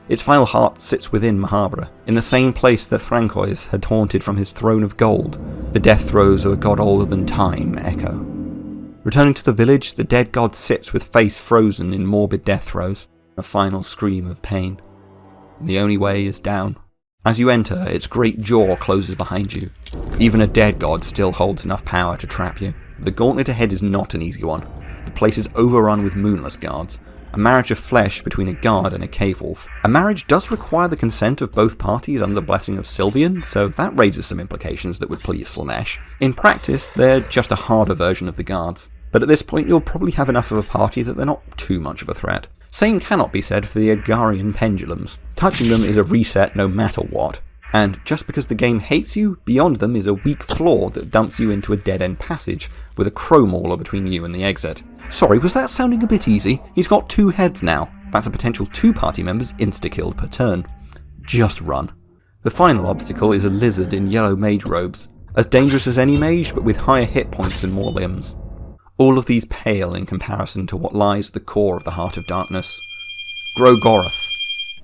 Its final heart sits within Mahabra, in the same place that Francois had haunted from his throne of gold. The death throes of a god older than time echo. Returning to the village, the dead god sits with face frozen in morbid death throes, a final scream of pain. The only way is down. As you enter, its great jaw closes behind you. Even a dead god still holds enough power to trap you. The gauntlet ahead is not an easy one. The place is overrun with moonless guards, a marriage of flesh between a guard and a cave wolf. A marriage does require the consent of both parties under the blessing of Sylvian, so that raises some implications that would please Slaanesh. In practice, they're just a harder version of the guards, but at this point you'll probably have enough of a party that they're not too much of a threat. Same cannot be said for the Agarian pendulums. Touching them is a reset no matter what. And just because the game hates you, beyond them is a weak flaw that dumps you into a dead-end passage, with a crow mauler between you and the exit. Sorry, was that sounding a bit easy? He's got 2 heads now. That's a potential 2 party members insta-killed per turn. Just run. The final obstacle is a lizard in yellow mage robes, as dangerous as any mage, but with higher hit points and more limbs. All of these pale in comparison to what lies at the core of the Heart of Darkness. Grogoroth.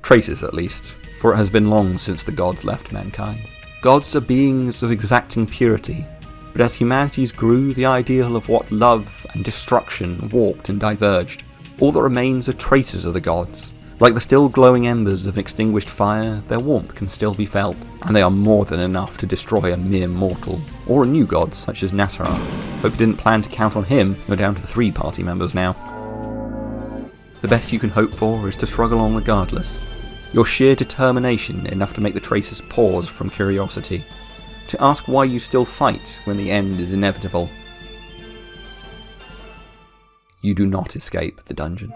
Traces at least, for it has been long since the gods left mankind. Gods are beings of exacting purity, but as humanities grew, the ideal of what love and destruction warped and diverged. All that remains are traces of the gods. Like the still glowing embers of an extinguished fire, their warmth can still be felt, and they are more than enough to destroy a mere mortal, or a new god such as Nassarar. Hope you didn't plan to count on him, you're down to 3 party members now. The best you can hope for is to struggle on regardless. Your sheer determination enough to make the Traces pause from curiosity, to ask why you still fight when the end is inevitable. You do not escape the dungeon.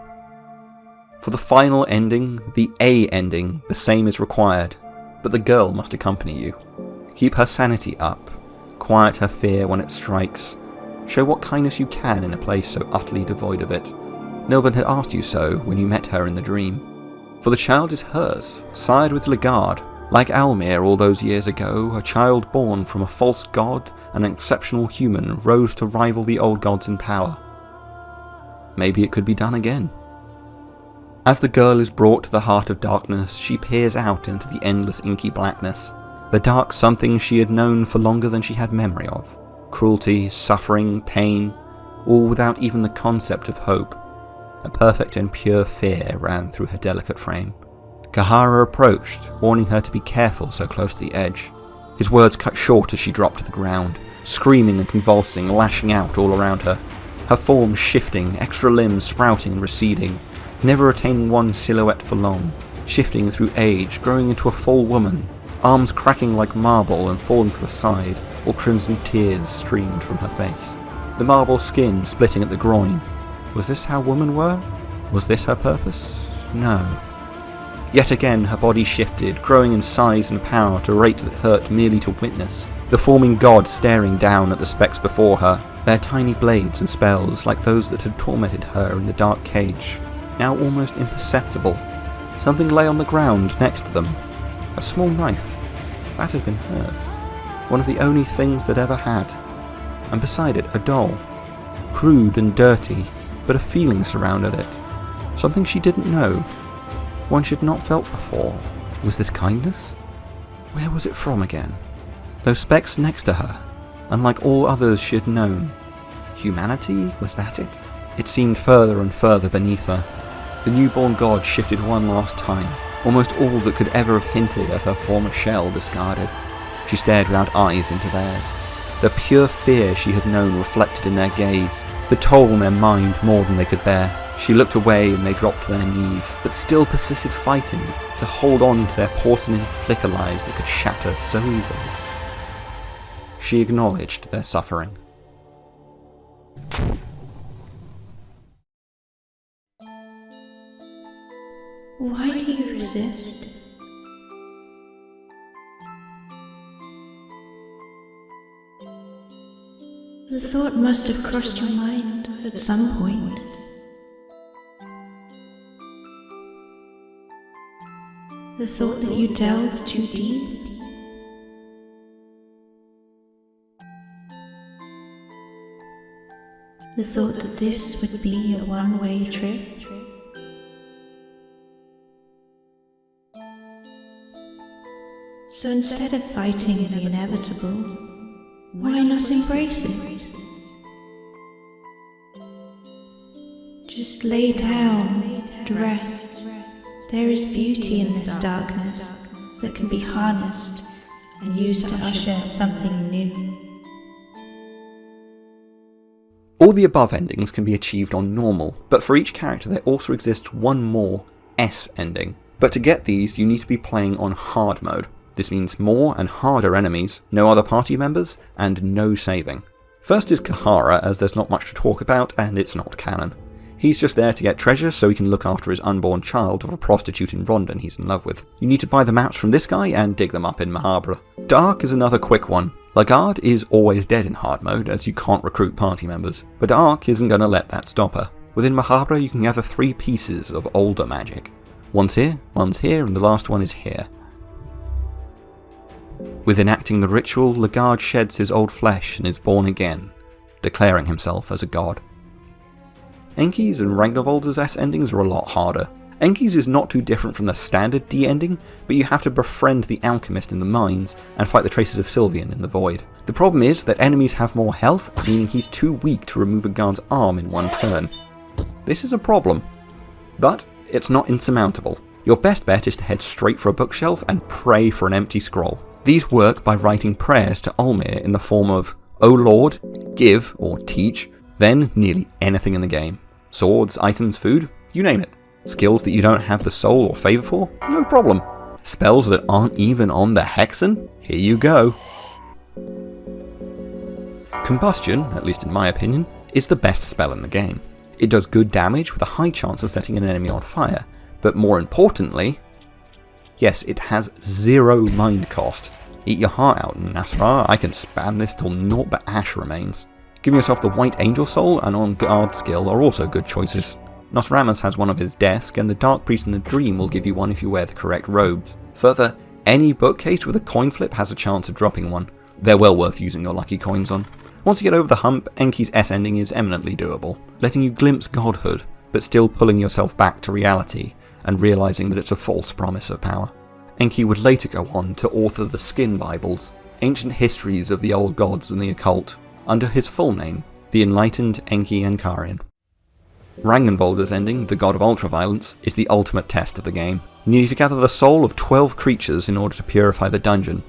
For the final ending, the A ending, the same is required, but the girl must accompany you. Keep her sanity up, quiet her fear when it strikes, show what kindness you can in a place so utterly devoid of it. Nilvan had asked you so when you met her in the dream. For the child is hers, sired with Legard. Like Almir all those years ago, a child born from a false god and an exceptional human rose to rival the old gods in power. Maybe it could be done again. As the girl is brought to the Heart of Darkness, she peers out into the endless inky blackness, the dark something she had known for longer than she had memory of. Cruelty, suffering, pain, all without even the concept of hope. A perfect and pure fear ran through her delicate frame. Kahara approached, warning her to be careful so close to the edge. His words cut short as she dropped to the ground, screaming and convulsing, lashing out all around her. Her form shifting, extra limbs sprouting and receding, never retaining one silhouette for long, shifting through age, growing into a full woman, arms cracking like marble and falling to the side, while crimson tears streamed from her face. The marble skin splitting at the groin. Was this how women were? Was this her purpose? No. Yet again her body shifted, growing in size and power at a rate that hurt merely to witness. The forming god staring down at the specks before her, their tiny blades and spells like those that had tormented her in the dark cage, now almost imperceptible. Something lay on the ground next to them. A small knife. That had been hers. One of the only things that ever had. And beside it, a doll. Crude and dirty, but a feeling surrounded it. Something she didn't know. One she had not felt before. Was this kindness? Where was it from again? Those specks next to her, unlike all others she had known. Humanity? Was that it? It seemed further and further beneath her. The newborn god shifted one last time, almost all that could ever have hinted at her former shell discarded. She stared without eyes into theirs. The pure fear she had known reflected in their gaze, the toll on their mind more than they could bear. She looked away and they dropped to their knees, but still persisted fighting to hold on to their porcelain flicker lives that could shatter so easily. She acknowledged their suffering. Why do you resist? The thought must have crossed your mind at some point. The thought that you delved too deep. The thought that this would be a one-way trip. So instead of fighting the inevitable, why not embrace it? Just lay down and rest. There is beauty in this darkness that can be harnessed and used to usher something new. All the above endings can be achieved on normal, but for each character there also exists one more S ending. But to get these, you need to be playing on hard mode. This means more and harder enemies, no other party members, and no saving. First is Kahara, as there's not much to talk about and it's not canon. He's just there to get treasure so he can look after his unborn child of a prostitute in Rondon he's in love with. You need to buy the maps from this guy and dig them up in Mahabra. Dark is another quick one. Lagarde is always dead in hard mode as you can't recruit party members, but Dark isn't going to let that stop her. Within Mahabra you can gather 3 pieces of older magic. One's here, and the last one is here. With enacting the ritual, Lagarde sheds his old flesh and is born again, declaring himself as a god. Enki's and Ragnarvold's S endings are a lot harder. Enki's is not too different from the standard D ending, but you have to befriend the alchemist in the mines and fight the traces of Sylvian in the void. The problem is that enemies have more health, meaning he's too weak to remove a guard's arm in one turn. This is a problem, but it's not insurmountable. Your best bet is to head straight for a bookshelf and pray for an empty scroll. These work by writing prayers to Ulmir in the form of, "O Lord, give," or teach, then nearly anything in the game. Swords, items, food, you name it. Skills that you don't have the soul or favour for? No problem. Spells that aren't even on the hexen? Here you go. Combustion, at least in my opinion, is the best spell in the game. It does good damage with a high chance of setting an enemy on fire, but more importantly, yes, it has 0 mind cost. Eat your heart out, Nasra. I can spam this till naught but ash remains. Giving yourself the White Angel Soul and On Guard skill are also good choices. Nosramas has one of his desk, and the Dark Priest in the Dream will give you one if you wear the correct robes. Further, any bookcase with a coin flip has a chance of dropping one. They're well worth using your lucky coins on. Once you get over the hump, Enki's S ending is eminently doable, letting you glimpse godhood, but still pulling yourself back to reality and realising that it's a false promise of power. Enki would later go on to author the Skin Bibles, ancient histories of the old gods and the occult, under his full name, the Enlightened Enki Ankarian. Ragnarvold's ending, the God of Ultraviolence, is the ultimate test of the game. You need to gather the soul of 12 creatures in order to purify the dungeon.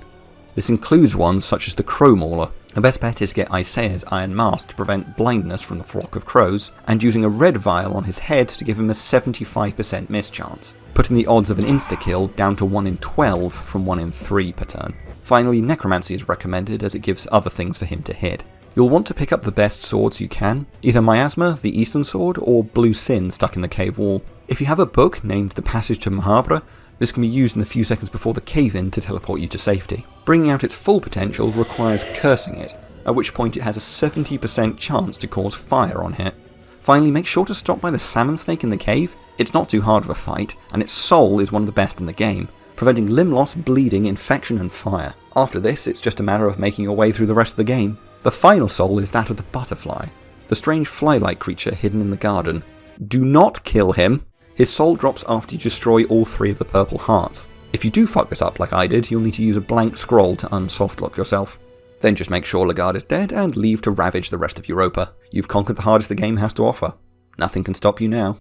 This includes ones such as the Crow Mauler. The best bet is to get Isaiah's Iron Mask to prevent blindness from the flock of crows, and using a red vial on his head to give him a 75% miss chance, putting the odds of an insta-kill down to 1 in 12 from 1 in 3 per turn. Finally, Necromancy is recommended as it gives other things for him to hit. You'll want to pick up the best swords you can, either Miasma, the Eastern Sword, or Blue Sin stuck in the cave wall. If you have a book named The Passage to Mahabra, this can be used in the few seconds before the cave-in to teleport you to safety. Bringing out its full potential requires cursing it, at which point it has a 70% chance to cause fire on hit. Finally, make sure to stop by the salmon snake in the cave. It's not too hard of a fight, and its soul is one of the best in the game, preventing limb loss, bleeding, infection and fire. After this, it's just a matter of making your way through the rest of the game. The final soul is that of the butterfly, the strange fly-like creature hidden in the garden. Do not kill him! His soul drops after you destroy all 3 of the purple hearts. If you do fuck this up like I did, you'll need to use a blank scroll to unsoftlock yourself. Then just make sure Lagarde is dead and leave to ravage the rest of Europa. You've conquered the hardest the game has to offer. Nothing can stop you now.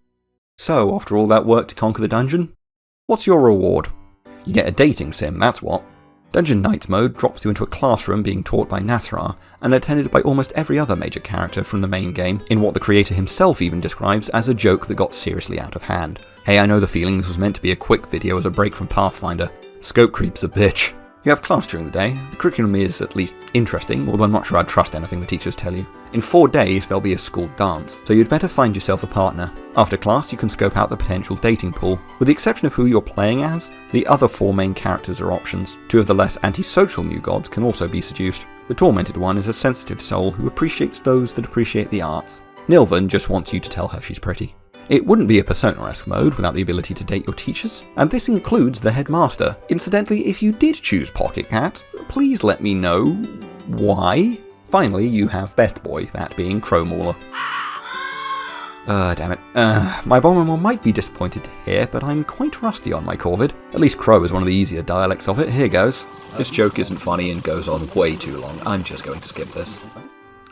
So, after all that work to conquer the dungeon, what's your reward? You get a dating sim, that's what. Dungeon Knights mode drops you into a classroom being taught by Nasrar, and attended by almost every other major character from the main game, in what the creator himself even describes as a joke that got seriously out of hand. Hey, I know the feeling this was meant to be a quick video as a break from Pathfinder. Scope creep's a bitch. You have class during the day. The curriculum is at least interesting, although I'm not sure I'd trust anything the teachers tell you. In 4 days, there'll be a school dance, so you'd better find yourself a partner. After class, you can scope out the potential dating pool. With the exception of who you're playing as, the other 4 main characters are options. 2 of the less antisocial new gods can also be seduced. The tormented one is a sensitive soul who appreciates those that appreciate the arts. Nilvan just wants you to tell her she's pretty. It wouldn't be a Persona-esque mode without the ability to date your teachers, and this includes the headmaster. Incidentally, if you did choose Pocket Cat, please let me know why. Finally, you have Best Boy, that being Crowmauler. Damn it. My Bombermore might be disappointed to hear, but I'm quite rusty on my Corvid. At least Crow is one of the easier dialects of it. Here goes. This joke isn't funny and goes on way too long. I'm just going to skip this.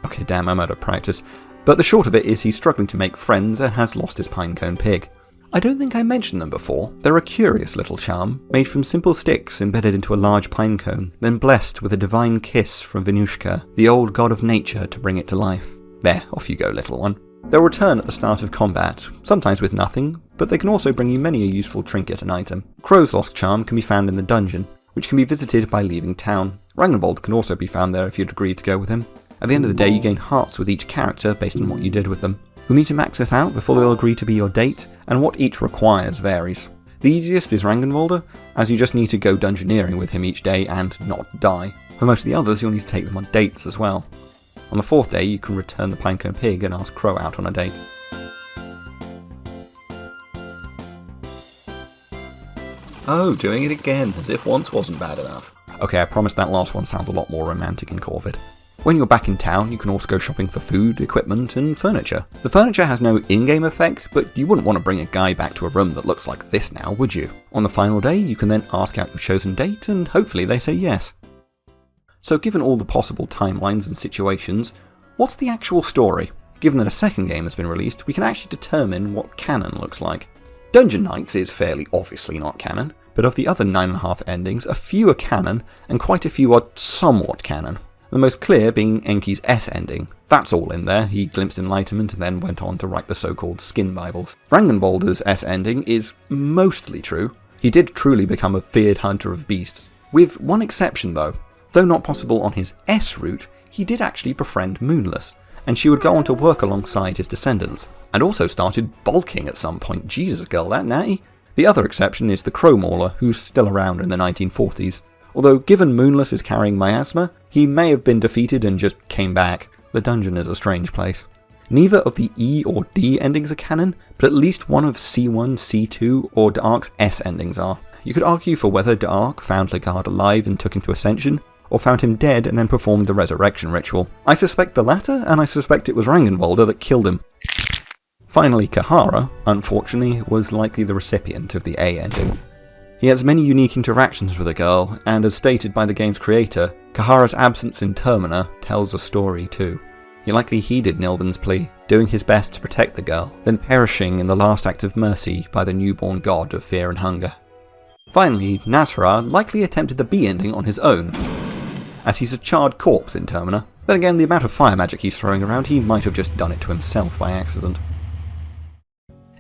Okay, damn, I'm out of practice. But the short of it is he's struggling to make friends and has lost his pinecone pig. I don't think I mentioned them before. They're a curious little charm, made from simple sticks embedded into a large pinecone, then blessed with a divine kiss from Venushka, the old god of nature, to bring it to life. There, off you go, little one. They'll return at the start of combat, sometimes with nothing, but they can also bring you many a useful trinket and item. Crow's lost charm can be found in the dungeon, which can be visited by leaving town. Ragnvold can also be found there if you'd agree to go with him. At the end of the day, you gain hearts with each character based on what you did with them. You'll need to max this out before they'll agree to be your date, and what each requires varies. The easiest is Ragnvalder, as you just need to go dungeoneering with him each day and not die. For most of the others, you'll need to take them on dates as well. On the 4th day, you can return the pinecone pig and ask Crow out on a date. Oh, doing it again, as if once wasn't bad enough. Okay, I promise that last one sounds a lot more romantic in Corvid. When you're back in town, you can also go shopping for food, equipment, and furniture. The furniture has no in-game effect, but you wouldn't want to bring a guy back to a room that looks like this now, would you? On the final day, you can then ask out your chosen date, and hopefully they say yes. So given all the possible timelines and situations, what's the actual story? Given that a second game has been released, we can actually determine what canon looks like. Dungeon Knights is fairly obviously not canon, but of the other 9.5 endings, a few are canon, and quite a few are somewhat canon. The most clear being Enki's S ending. That's all in there. He glimpsed enlightenment and then went on to write the so-called Skin Bibles. Rangenwalder's S ending is mostly true. He did truly become a feared hunter of beasts. With one exception though. Though not possible on his S route, he did actually befriend Moonless, and she would go on to work alongside his descendants. And also started bulking at some point. Jesus girl, that natty. The other exception is the Crowmauler, who's still around in the 1940s. Although given Moonless is carrying miasma, he may have been defeated and just came back. The dungeon is a strange place. Neither of the E or D endings are canon, but at least one of C1, C2 or Devalk's S endings are. You could argue for whether Devalk found Legard alive and took him to Ascension, or found him dead and then performed the resurrection ritual. I suspect the latter, and I suspect it was Rangenwalder that killed him. Finally, Kahara, unfortunately, was likely the recipient of the A ending. He has many unique interactions with the girl, and as stated by the game's creator, Kahara's absence in Termina tells a story too. He likely heeded Nilvan's plea, doing his best to protect the girl, then perishing in the last act of mercy by the newborn god of fear and hunger. Finally, Nazra likely attempted the B ending on his own, as he's a charred corpse in Termina. Then again, the amount of fire magic he's throwing around, he might have just done it to himself by accident.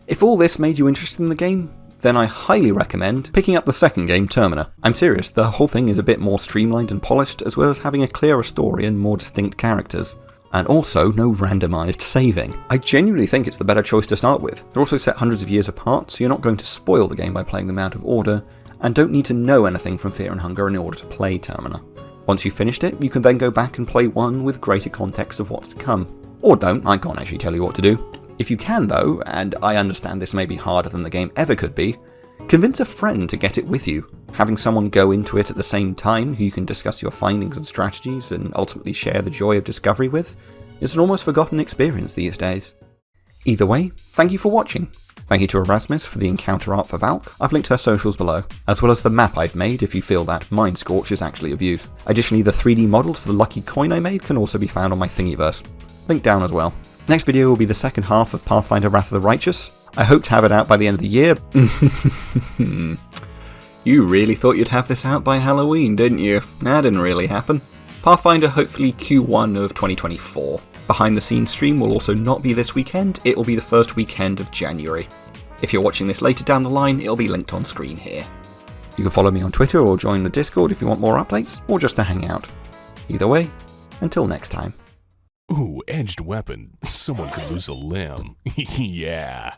If all this made you interested in the game, then I highly recommend picking up the second game, Termina. I'm serious, the whole thing is a bit more streamlined and polished, as well as having a clearer story and more distinct characters. And also, no randomised saving. I genuinely think it's the better choice to start with. They're also set hundreds of years apart, so you're not going to spoil the game by playing them out of order, and don't need to know anything from Fear and Hunger in order to play Termina. Once you've finished it, you can then go back and play 1 with greater context of what's to come. Or don't, I can't actually tell you what to do. If you can though, and I understand this may be harder than the game ever could be, convince a friend to get it with you. Having someone go into it at the same time who you can discuss your findings and strategies and ultimately share the joy of discovery with is an almost forgotten experience these days. Either way, thank you for watching. Thank you to Erasmus for the encounter art for Valk. I've linked her socials below, as well as the map I've made if you feel that Mind Scorch is actually of use. Additionally, the 3D models for the lucky coin I made can also be found on my Thingiverse. Link down as well. Next video will be the second half of Pathfinder Wrath of the Righteous. I hope to have it out by the end of the year. You really thought you'd have this out by Halloween, didn't you? That didn't really happen. Pathfinder hopefully Q1 of 2024. Behind the scenes stream will also not be this weekend, it will be the first weekend of January. If you're watching this later down the line, it'll be linked on screen here. You can follow me on Twitter or join the Discord if you want more updates, or just to hang out. Either way, until next time. Ooh, edged weapon. Someone could lose a limb. Yeah.